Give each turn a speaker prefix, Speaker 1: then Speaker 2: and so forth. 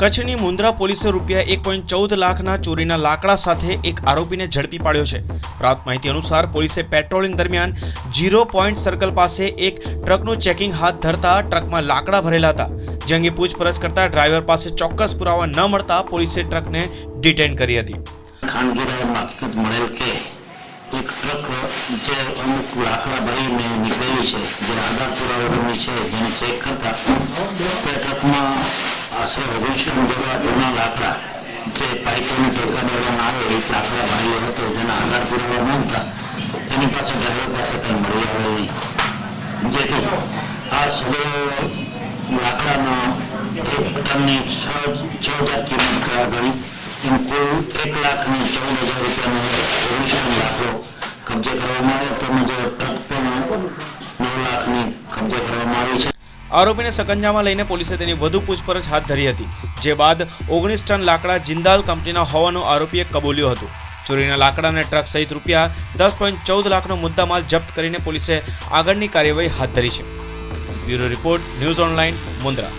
Speaker 1: કચ્છની મુન્દ્રા પોલીસે રૂપિયા 1.14 લાખના ચોરીના લાકડા સાથે એક આરોપીને ઝડપી પાડ્યો છે। પ્રાપ્ત માહિતી અનુસાર પોલીસે પેટ્રોલિંગ દરમિયાન 0 પોઈન્ટ સર્કલ પાસે એક ટ્રકનું ચેકિંગ હાથ ધરતા ટ્રકમાં લાકડા ભરેલા હતા, જે અંગે પૂછપરછ કરતા ડ્રાઈવર પાસે ચોક્કસ પુરાવા ન મળતા પોલીસે ટ્રકને ડિટેન કરી હતી।
Speaker 2: एक ट्रक જે અમુક લાકડા ભરીને નીકળેલી છે, જે આધાર પુરાવાની છે, જેને ચેક કરતા તે ટ્રકમાં આશરે 19 ટન જેવા જૂના લાકડા જે પાઇપોને ટેકા દેવામાં આવે એ લાકડા ભરેલો હતો, જેના આધાર પુરાવા નહોતા, તેની પાસે ડ્રાઈવર પાસે કંઈ મળી આવેલ નહીં, જેથી આ સદો લાકડાનો 1 ટનની 6,000 કિંમત ગણી એમ કુલ 1,14,000 રૂપિયાનો 19 ટન લાકડો કબજે કરવામાં આવ્યો, તેમજ ટ્રક પણ 9 લાખની કબજે કરવામાં આવી છે।
Speaker 1: આરોપીને સકંજામાં લઈને પોલીસે તેની વધુ પૂછપરછ હાથ ધરી હતી, જે બાદ 19 ટન લાકડા જિંદાલ કંપનીના હોવાનું આરોપીએ કબૂલ્યું હતું। ચોરીના લાકડા અને ટ્રક સહિત રૂપિયા 10.14 લાખનો મુદ્દામાલ જપ્ત કરીને પોલીસે આગળની કાર્યવાહી હાથ ધરી છે। Bureau report, news online, Mundra.